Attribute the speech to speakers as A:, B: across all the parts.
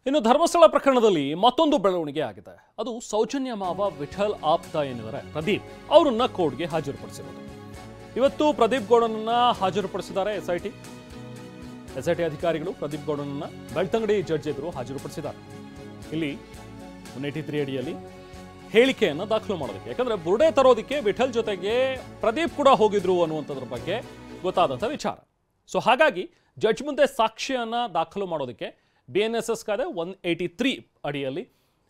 A: ಇನ್ನು ಧರ್ಮಸ್ಥಳ ಪ್ರಕರಣದಲ್ಲಿ ಮತ್ತೊಂದು ಬೆಳವಣಿಗೆ ಆಗಿದೆ. ಅದು ಸೌಜನ್ಯ ಮಾವ ವಿಠಲ್ ಆಪ್ತ ಏನಿದ್ದಾರೆ ಪ್ರದೀಪ್ ಅವರನ್ನ ಕೋರ್ಟ್ಗೆ ಹಾಜರುಪಡಿಸಿರೋದು. ಇವತ್ತು ಪ್ರದೀಪ್ ಗೌಡನನ್ನ ಹಾಜರುಪಡಿಸಿದ್ದಾರೆ ಎಸ್ಐಟಿ ಅಧಿಕಾರಿಗಳು. ಪ್ರದೀಪ್ ಗೌಡನನ್ನ ಬೆಳ್ತಂಗಡಿ ಜಡ್ಜ್ ಎದುರು ಹಾಜರುಪಡಿಸಿದ್ದಾರೆ. ಇಲ್ಲಿ 183 ಅಡಿಯಲ್ಲಿ ಹೇಳಿಕೆಯನ್ನು ದಾಖಲು ಮಾಡೋದಕ್ಕೆ, ಯಾಕಂದ್ರೆ ಬುರುಡೆ ತರೋದಕ್ಕೆ ವಿಠಲ್ ಜೊತೆಗೆ ಪ್ರದೀಪ್ ಕೂಡ ಹೋಗಿದ್ರು ಅನ್ನುವಂಥದ್ರ ಬಗ್ಗೆ ಗೊತ್ತಾದಂಥ ವಿಚಾರ. ಸೊ ಹಾಗಾಗಿ ಜಡ್ಜ್ ಮುಂದೆ ಸಾಕ್ಷ್ಯನ ದಾಖಲು ಮಾಡೋದಕ್ಕೆ BNSS ಕಾಯ್ದೆ 183 ಅಡಿಯಲ್ಲಿ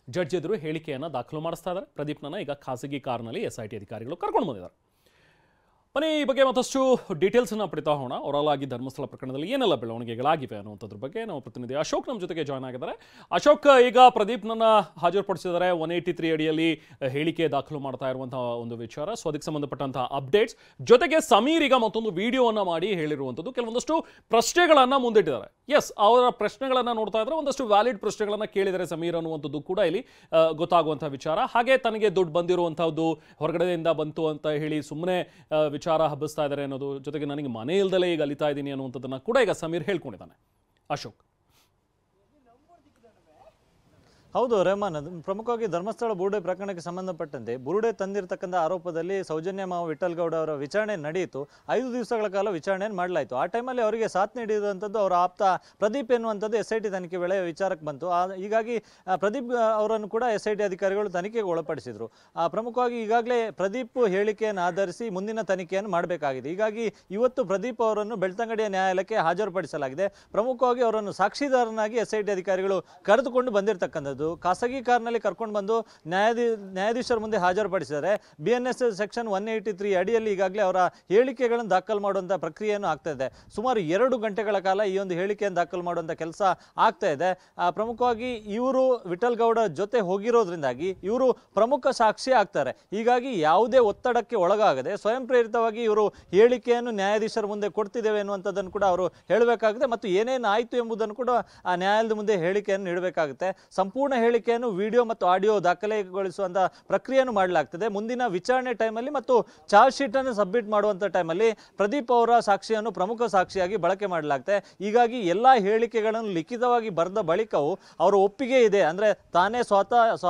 A: ಜಡ್ಜ್ ಎದುರು ಹೇಳಿಕೆಯನ್ನು ದಾಖಲು ಮಾಡಿಸ್ತಾ ಇದ್ದಾರೆ. ಪ್ರದೀಪ್ನನ್ನ ಈಗ ಖಾಸಗಿ ಕಾರ್ನಲ್ಲಿ SIT ಅಧಿಕಾರಿಗಳು ಕರ್ಕೊಂಡು ಬಂದಿದ್ದಾರೆ. ಬನ್ನಿ ಈ ಬಗ್ಗೆ ಮತ್ತಷ್ಟು ಡೀಟೇಲ್ಸನ್ನು ಪಡಿತಾ ಹೋಗೋಣ. ಓವರಾಲ್ ಆಗಿ ಧರ್ಮಸ್ಥಳ ಪ್ರಕರಣದಲ್ಲಿ ಏನೆಲ್ಲ ಬೆಳವಣಿಗೆಗಳಾಗಿವೆ ಅನ್ನುವಂಥದ್ರ ಬಗ್ಗೆ ನಾವು ಪ್ರತಿನಿಧಿ ಅಶೋಕ್ ನಮ್ಮ ಜೊತೆಗೆ ಜಾಯ್ನ್ ಆಗಿದ್ದಾರೆ. ಅಶೋಕ್, ಈಗ ಪ್ರದೀಪ್ನನ್ನ ಹಾಜರುಪಡಿಸಿದ್ದಾರೆ 183 ಅಡಿಯಲ್ಲಿ ಹೇಳಿಕೆ ದಾಖಲು ಮಾಡ್ತಾ ಇರುವಂತಹ ಒಂದು ವಿಚಾರ. ಸೊ ಅದಕ್ಕೆ ಸಂಬಂಧಪಟ್ಟಂತಹ ಅಪ್ಡೇಟ್ಸ್ ಜೊತೆಗೆ ಸಮೀರ್ ಈಗ ಮತ್ತೊಂದು ವಿಡಿಯೋವನ್ನು ಮಾಡಿ ಹೇಳಿರುವಂಥದ್ದು, ಕೆಲವೊಂದಷ್ಟು ಪ್ರಶ್ನೆಗಳನ್ನು ಮುಂದಿಟ್ಟಿದ್ದಾರೆ. ಎಸ್, ಅವರ ಪ್ರಶ್ನೆಗಳನ್ನು ನೋಡ್ತಾ ಇದ್ರೆ ಒಂದಷ್ಟು ವ್ಯಾಲಿಡ್ ಪ್ರಶ್ನೆಗಳನ್ನು ಕೇಳಿದರೆ ಸಮೀರ್ ಅನ್ನುವಂಥದ್ದು ಕೂಡ ಇಲ್ಲಿ ಗೊತ್ತಾಗುವಂತಹ ವಿಚಾರ. ಹಾಗೆ ತನಗೆ ದುಡ್ಡು ಬಂದಿರುವಂತಹದ್ದು ಹೊರಗಡೆಯಿಂದ ಬಂತು ಅಂತ ಹೇಳಿ ಸುಮ್ಮನೆ ವಿಚಾರ ಹಬ್ಬಿಸ್ತಾ ಇದ್ದಾರೆ ಅನ್ನೋದು, ಜೊತೆಗೆ ನನಗೆ ಮನೆ ಇಲ್ದಲೇ ಈಗ ಅಲಿತಾ ಇದ್ದೀನಿ ಅನ್ನುವಂಥದ್ದನ್ನ ಕೂಡ ಈಗ ಸಮೀರ್ ಹೇಳ್ಕೊಂಡಿದ್ದಾನೆ. ಅಶೋಕ್.
B: ಹೌದು ರೆಹಮಾನ್, ಪ್ರಮುಖವಾಗಿ ಧರ್ಮಸ್ಥಳ ಬುರುಡೆ ಪ್ರಕರಣಕ್ಕೆ ಸಂಬಂಧಪಟ್ಟಂತೆ ಬುರುಡೆ ತಂದಿರತಕ್ಕಂಥ ಆರೋಪದಲ್ಲಿ ಸೌಜನ್ಯ ಮಾವ ವಿಠಲ್ ಗೌಡ ಅವರ ವಿಚಾರಣೆ ನಡೆಯಿತು. 5 ದಿವಸಗಳ ಕಾಲ ವಿಚಾರಣೆಯನ್ನು ಮಾಡಲಾಯಿತು. ಆ ಟೈಮಲ್ಲಿ ಅವರಿಗೆ ಸಾಥ್ ನೀಡಿರುವಂಥದ್ದು ಅವರ ಆಪ್ತ ಪ್ರದೀಪ್ ಎನ್ನುವಂಥದ್ದು SIT ತನಿಖೆ ವೇಳೆ ವಿಚಾರಕ್ಕೆ ಬಂತು. ಹೀಗಾಗಿ ಪ್ರದೀಪ್ ಅವರನ್ನು ಕೂಡ SIT ಅಧಿಕಾರಿಗಳು ತನಿಖೆಗೆ ಒಳಪಡಿಸಿದರು. ಪ್ರಮುಖವಾಗಿ ಈಗಾಗಲೇ ಪ್ರದೀಪ್ ಹೇಳಿಕೆಯನ್ನು ಆಧರಿಸಿ ಮುಂದಿನ ತನಿಖೆಯನ್ನು ಮಾಡಬೇಕಾಗಿದೆ. ಹೀಗಾಗಿ ಇವತ್ತು ಪ್ರದೀಪ್ ಅವರನ್ನು ಬೆಳ್ತಂಗಡಿಯ ನ್ಯಾಯಾಲಯಕ್ಕೆ ಹಾಜರುಪಡಿಸಲಾಗಿದೆ. ಪ್ರಮುಖವಾಗಿ ಅವರನ್ನು ಸಾಕ್ಷಿದಾರನಾಗಿ SIT ಅಧಿಕಾರಿಗಳು ಕರೆದುಕೊಂಡು ಬಂದಿರತಕ್ಕಂಥದ್ದು. ಖಾಸಗಿ ಕಾರ್ನಲ್ಲಿ ಕರ್ಕೊಂಡು ಬಂದು ನ್ಯಾಯಾಧೀಶರ ಮುಂದೆ ಹಾಜರುಪಡಿಸಿದ್ದಾರೆ. BNSS ಸೆಕ್ಷನ್ 183 ಅಡಿಯಲ್ಲಿ ಈಗಾಗಲೇ ಅವರ ಹೇಳಿಕೆಗಳನ್ನು ದಾಖಲು ಮಾಡುವಂಥ ಪ್ರಕ್ರಿಯೆಯನ್ನು ಆಗ್ತಾ ಇದೆ. ಸುಮಾರು 2 ಗಂಟೆಗಳ ಕಾಲ ಈ ಒಂದು ಹೇಳಿಕೆಯನ್ನು ದಾಖಲು ಮಾಡುವಂಥ ಕೆಲಸ ಆಗ್ತಾ ಇದೆ. ಪ್ರಮುಖವಾಗಿ ಇವರು ವಿಠಲ್ ಗೌಡ ಜೊತೆ ಹೋಗಿರೋದ್ರಿಂದಾಗಿ ಇವರು ಪ್ರಮುಖ ಸಾಕ್ಷಿ ಆಗ್ತಾರೆ. ಹೀಗಾಗಿ ಯಾವುದೇ ಒತ್ತಡಕ್ಕೆ ಒಳಗಾಗದೆ ಸ್ವಯಂ ಪ್ರೇರಿತವಾಗಿ ಇವರು ಹೇಳಿಕೆಯನ್ನು ನ್ಯಾಯಾಧೀಶರ ಮುಂದೆ ಕೊಡ್ತಿದ್ದೇವೆ ಎನ್ನುವಂಥದ್ದನ್ನು ಕೂಡ ಅವರು ಹೇಳಬೇಕಾಗುತ್ತೆ. ಮತ್ತು ಏನೇನು ಆಯಿತು ಎಂಬುದನ್ನು ಕೂಡ ಆ ನ್ಯಾಯಾಲಯದ ಮುಂದೆ ಹೇಳಿಕೆಯನ್ನು ನೀಡಬೇಕಾಗುತ್ತೆ. ಸಂಪೂರ್ಣ ಹೇಳಿಕೆಯನ್ನು ವಿಡಿಯೋ ಮತ್ತು ಆಡಿಯೋ ದಾಖಲೆಗೊಳಿಸುವಂತ ಪ್ರಕ್ರಿಯೆಯನ್ನು ಮಾಡಲಾಗ್ತದೆ. ಮುಂದಿನ ವಿಚಾರಣೆ ಟೈಮಲ್ಲಿ ಮತ್ತು ಚಾರ್ಜ್ ಶೀಟ್ ಅನ್ನು ಸಬ್ಮಿಟ್ ಮಾಡುವಂತ ಟೈಮಲ್ಲಿ ಪ್ರದೀಪ್ ಅವರ ಸಾಕ್ಷಿಯನ್ನು ಪ್ರಮುಖ ಸಾಕ್ಷಿಯಾಗಿ ಬಳಕೆ ಮಾಡಲಾಗ್ತದೆ. ಹೀಗಾಗಿ ಎಲ್ಲಾ ಹೇಳಿಕೆಗಳನ್ನು ಲಿಖಿತವಾಗಿ ಬರೆದ ಬಳಿಕವೂ ಅವರ ಒಪ್ಪಿಗೆ ಇದೆ, ಅಂದ್ರೆ ತಾನೇ ಸ್ವತಃ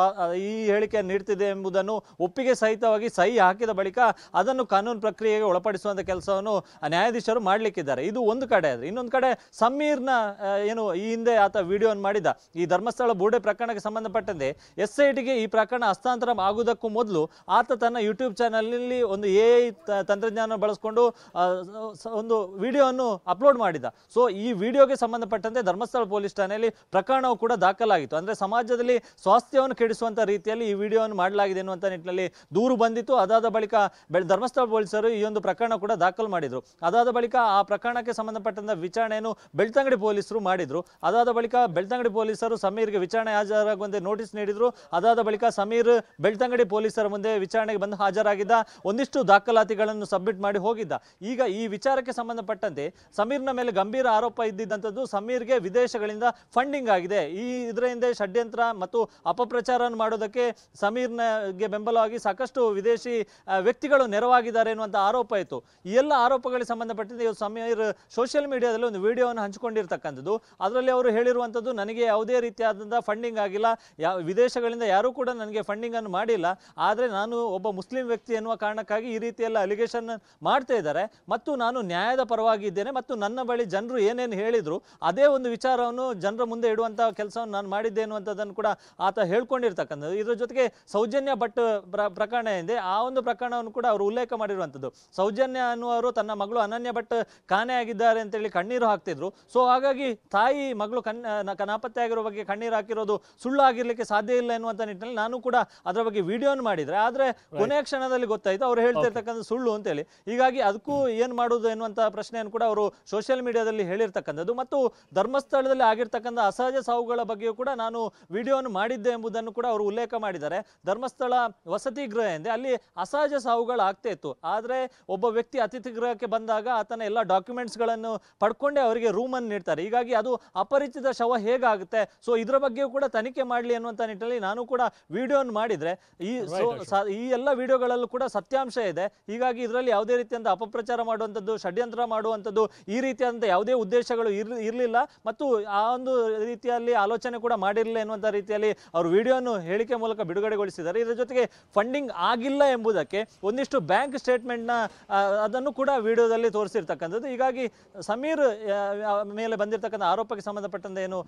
B: ಈ ಹೇಳಿಕೆಯನ್ನು ನೀಡ್ತಿದೆ ಎಂಬುದನ್ನು ಒಪ್ಪಿಗೆ ಸಹಿತವಾಗಿ ಸಹಿ ಹಾಕಿದ ಬಳಿಕ ಅದನ್ನು ಕಾನೂನು ಪ್ರಕ್ರಿಯೆಗೆ ಒಳಪಡಿಸುವಂತ ಕೆಲಸವನ್ನು ನ್ಯಾಯಾಧೀಶರು ಮಾಡಲಿಕ್ಕಿದ್ದಾರೆ. ಇದು ಒಂದು ಕಡೆ. ಇನ್ನೊಂದು ಕಡೆ ಸಮೀರ್ನ ಏನು ಈ ಹಿಂದೆ ಆತ ವಿಡಿಯೋವನ್ನು ಮಾಡಿದ ಈ ಧರ್ಮಸ್ಥಳ ಬುರುಡೆ ಪ್ರಕರಣಕ್ಕೆ ಸಂಬಂಧಪಟ್ಟಂತೆ SITಗೆ ಈ ಪ್ರಕರಣ ಹಸ್ತಾಂತರ ಆಗುವುದಕ್ಕೂ ಮೊದಲು ಆತ ತನ್ನ ಯೂಟ್ಯೂಬ್ ಚಾನಲ್ನಲ್ಲಿ ಒಂದು AI ತಂತ್ರಜ್ಞಾನ ಬಳಸಿಕೊಂಡು ಒಂದು ವಿಡಿಯೋವನ್ನು ಅಪ್ಲೋಡ್ ಮಾಡಿದ. ಸೊ ಈ ವಿಡಿಯೋಗೆ ಸಂಬಂಧಪಟ್ಟಂತೆ ಧರ್ಮಸ್ಥಳ ಪೊಲೀಸ್ ಠಾಣೆಯಲ್ಲಿ ಪ್ರಕರಣವು ಕೂಡ ದಾಖಲಾಗಿತ್ತು. ಅಂದ್ರೆ ಸಮಾಜದಲ್ಲಿ ಸ್ವಾಸ್ಥ್ಯವನ್ನು ಕೆಡಿಸುವಂತ ರೀತಿಯಲ್ಲಿ ಈ ವಿಡಿಯೋವನ್ನು ಮಾಡಲಾಗಿದೆ ಎನ್ನುವಂತ ನಿಟ್ಟಿನಲ್ಲಿ ದೂರು ಬಂದಿತ್ತು. ಅದಾದ ಬಳಿಕ ಧರ್ಮಸ್ಥಳ ಪೊಲೀಸರು ಈ ಒಂದು ಪ್ರಕರಣ ಕೂಡ ದಾಖಲು ಮಾಡಿದ್ರು. ಅದಾದ ಬಳಿಕ ಆ ಪ್ರಕರಣಕ್ಕೆ ಸಂಬಂಧಪಟ್ಟಂತ ವಿಚಾರಣೆಯನ್ನು ಬೆಳ್ತಂಗಡಿ ಪೊಲೀಸರು ಮಾಡಿದ್ರು. ಅದಾದ ಬಳಿಕ ಬೆಳ್ತಂಗಡಿ ಪೊಲೀಸರು ಸಮೀರ್ಗೆ ವಿಚಾರಣೆ ಹಾಜರಾಗುವಂತೆ ನೋಟಿಸ್ ನೀಡಿದ್ರು. ಅದಾದ ಬಳಿಕ ಸಮೀರ್ ಬೆಳ್ತಂಗಡಿ ಪೊಲೀಸರ ಮುಂದೆ ವಿಚಾರಣೆಗೆ ಬಂದು ಹಾಜರಾಗಿದ್ದ. ಒಂದಿಷ್ಟು ದಾಖಲಾತಿಗಳನ್ನು ಸಬ್ಮಿಟ್ ಮಾಡಿ ಹೋಗಿದ್ದ. ಈಗ ಈ ವಿಚಾರಕ್ಕೆ ಸಂಬಂಧಪಟ್ಟಂತೆ ಸಮೀರ್ನ ಮೇಲೆ ಗಂಭೀರ ಆರೋಪ ಇದ್ದಿದ್ದಂಥದ್ದು ಸಮೀರ್ಗೆ ವಿದೇಶಗಳಿಂದ ಫಂಡಿಂಗ್ ಆಗಿದೆ. ಇದರ ಹಿಂದೆ ಷಡ್ಯಂತ್ರ ಮತ್ತು ಅಪಪ್ರಚಾರ ಮಾಡೋದಕ್ಕೆ ಸಮೀರ್ಗೆ ಬೆಂಬಲವಾಗಿ ಸಾಕಷ್ಟು ವಿದೇಶಿ ವ್ಯಕ್ತಿಗಳು ನೆರವಾಗಿದ್ದಾರೆ ಎನ್ನುವಂತ ಆರೋಪ ಇತ್ತು. ಈ ಎಲ್ಲ ಆರೋಪಗಳಿಗೆ ಸಂಬಂಧಪಟ್ಟಂತೆ ಸಮೀರ್ ಸೋಷಿಯಲ್ ಮೀಡಿಯಾದಲ್ಲಿ ಒಂದು ವಿಡಿಯೋವನ್ನು ಹಂಚಿಕೊಂಡಿರ್ತಕ್ಕಂಥದ್ದು. ಅದರಲ್ಲಿ ಅವರು ಹೇಳಿರುವಂಥದ್ದು, ನನಗೆ ಯಾವುದೇ ರೀತಿಯಾದಂಥ ಫಂಡಿಂಗ್ ಆಗಿಲ್ಲ, ವಿದೇಶಗಳಿಂದ ಯಾರೂ ಕೂಡ ನನಗೆ ಫಂಡಿಂಗ್ ಅನ್ನು ಮಾಡಿಲ್ಲ, ಆದರೆ ನಾನು ಒಬ್ಬ ಮುಸ್ಲಿಂ ವ್ಯಕ್ತಿ ಎನ್ನುವ ಕಾರಣಕ್ಕಾಗಿ ಈ ರೀತಿಯೆಲ್ಲ ಅಲಿಗೇಷನ್ ಮಾಡ್ತಾ ಇದ್ದಾರೆ ಮತ್ತು ನಾನು ನ್ಯಾಯದ ಪರವಾಗಿ ಇದ್ದೇನೆ ಮತ್ತು ನನ್ನ ಬಳಿ ಜನರು ಏನೇನು ಹೇಳಿದ್ರು ಅದೇ ಒಂದು ವಿಚಾರವನ್ನು ಜನರ ಮುಂದೆ ಇಡುವಂತಹ ಕೆಲಸವನ್ನು ನಾನು ಮಾಡಿದ್ದೆ ಎನ್ನುವಂಥದ್ದನ್ನು ಕೂಡ ಆತ ಹೇಳ್ಕೊಂಡಿರ್ತಕ್ಕಂಥದ್ದು. ಇದರ ಜೊತೆಗೆ ಸೌಜನ್ಯ ಭಟ್ ಪ್ರಕರಣ ಇದೆ. ಆ ಒಂದು ಪ್ರಕರಣವನ್ನು ಕೂಡ ಅವರು ಉಲ್ಲೇಖ ಮಾಡಿರುವಂಥದ್ದು. ಸೌಜನ್ಯ ಅನ್ನುವರು ತನ್ನ ಮಗಳು ಅನನ್ಯ ಭಟ್ ಕಾಣೆಯಾಗಿದ್ದಾರೆ ಅಂತೇಳಿ ಕಣ್ಣೀರು ಹಾಕ್ತಿದ್ರು. ಸೊ ಹಾಗಾಗಿ ತಾಯಿ ಮಗಳು ನಾಪತ್ತೆ ಆಗಿರೋ ಬಗ್ಗೆ ಕಣ್ಣೀರು ಹಾಕಿರೋದು ಸುಳ್ಳು ಆಗಿರ್ಲಿಕ್ಕೆ ಸಾಧ್ಯ ಇಲ್ಲ ಎನ್ನುವಂತ ನಿಟ್ಟಿನಲ್ಲಿ ನಾನು ಕೂಡ ಅದರ ಬಗ್ಗೆ ವಿಡಿಯೋನ ಮಾಡಿದ್ರೆ, ಆದ್ರೆ ಕೊನೆಯ ಕ್ಷಣದಲ್ಲಿ ಗೊತ್ತಾಯ್ತು ಅವ್ರು ಹೇಳ್ತಿರ್ತಕ್ಕಂಥ ಸುಳ್ಳು ಅಂತೇಳಿ. ಹೀಗಾಗಿ ಅದಕ್ಕೂ ಏನ್ ಮಾಡುದು ಎನ್ನುವಂತ ಪ್ರಶ್ನೆಯನ್ನು ಕೂಡ ಅವರು ಸೋಷಿಯಲ್ ಮೀಡಿಯಾದಲ್ಲಿ ಹೇಳಿರ್ತಕ್ಕಂಥದ್ದು. ಮತ್ತು ಧರ್ಮಸ್ಥಳದಲ್ಲಿ ಆಗಿರ್ತಕ್ಕಂಥ ಅಸಹಜ ಸಾವುಗಳ ಬಗ್ಗೆಯೂ ಕೂಡ ನಾನು ವಿಡಿಯೋವನ್ನು ಮಾಡಿದ್ದೆ ಎಂಬುದನ್ನು ಕೂಡ ಅವರು ಉಲ್ಲೇಖ ಮಾಡಿದ್ದಾರೆ. ಧರ್ಮಸ್ಥಳ ವಸತಿ ಗೃಹ ಎಂದೆ ಅಲ್ಲಿ ಅಸಹಜ ಸಾವುಗಳು ಆಗ್ತಾ ಇತ್ತು. ಆದ್ರೆ ಒಬ್ಬ ವ್ಯಕ್ತಿ ಅತಿಥಿ ಗೃಹಕ್ಕೆ ಬಂದಾಗ ಆತನ ಎಲ್ಲ ಡಾಕ್ಯುಮೆಂಟ್ಸ್ ಗಳನ್ನು ಪಡ್ಕೊಂಡೇ ಅವರಿಗೆ ರೂಮ್ ಅನ್ನು ನೀಡ್ತಾರೆ. ಹೀಗಾಗಿ ಅದು ಅಪರಿಚಿತ ಶವ ಹೇಗಾಗುತ್ತೆ, ಸೊ ಇದರ ಬಗ್ಗೆಯೂ ಕೂಡ ತನಿಖೆ ಮಾಡಲಿ ಅನ್ನುವಂಥ ನಿಟ್ಟಿನಲ್ಲಿ ನಾನು ಕೂಡ ವಿಡಿಯೋವನ್ನು ಮಾಡಿದ್ರೆ ಈ ಎಲ್ಲ ವಿಡಿಯೋಗಳಲ್ಲೂ ಕೂಡ ಸತ್ಯಾಂಶ ಇದೆ. ಹೀಗಾಗಿ ಇದರಲ್ಲಿ ಯಾವುದೇ ರೀತಿಯಂತ ಅಪಪ್ರಚಾರ ಮಾಡುವಂಥದ್ದು, ಷಡ್ಯಂತ್ರ ಮಾಡುವಂಥದ್ದು, ಈ ರೀತಿಯಾದಂಥ ಯಾವುದೇ ಉದ್ದೇಶಗಳು ಇರಲಿಲ್ಲ ಮತ್ತು ಆ ಒಂದು ರೀತಿಯಲ್ಲಿ ಆಲೋಚನೆ ಕೂಡ ಮಾಡಿರಲಿಲ್ಲ ಎನ್ನುವಂಥ ರೀತಿಯಲ್ಲಿ ಅವರು ವಿಡಿಯೋನು ಹೇಳಿಕೆ ಮೂಲಕ ಬಿಡುಗಡೆಗೊಳಿಸಿದ್ದಾರೆ. ಇದರ ಜೊತೆಗೆ ಫಂಡಿಂಗ್ ಆಗಿಲ್ಲ ಎಂಬುದಕ್ಕೆ ಒಂದಿಷ್ಟು ಬ್ಯಾಂಕ್ ಸ್ಟೇಟ್ಮೆಂಟ್ನ ಅದನ್ನು ಕೂಡ ವಿಡಿಯೋದಲ್ಲಿ ತೋರಿಸಿರ್ತಕ್ಕಂಥದ್ದು. ಹೀಗಾಗಿ ಸಮೀರ್ ಮೇಲೆ ಬಂದಿರತಕ್ಕಂಥ ಆರೋಪಕ್ಕೆ ಸಂಬಂಧಪಟ್ಟಂತೆ ಏನು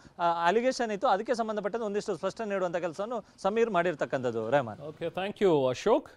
B: ಅಲಿಗೇಷನ್ ಇತ್ತು ಅದಕ್ಕೆ ಸಂಬಂಧಪಟ್ಟಂತೆ ಒಂದಿಷ್ಟು ಸ್ಪಷ್ಟನೆ ನೀಡುವಂಥ ಕೆಲಸವನ್ನು ಸಮೀರ್ ಮಾಡಿರ್ತಕ್ಕಂಥದ್ದು. Rehman.
A: Okay, thank you Ashok.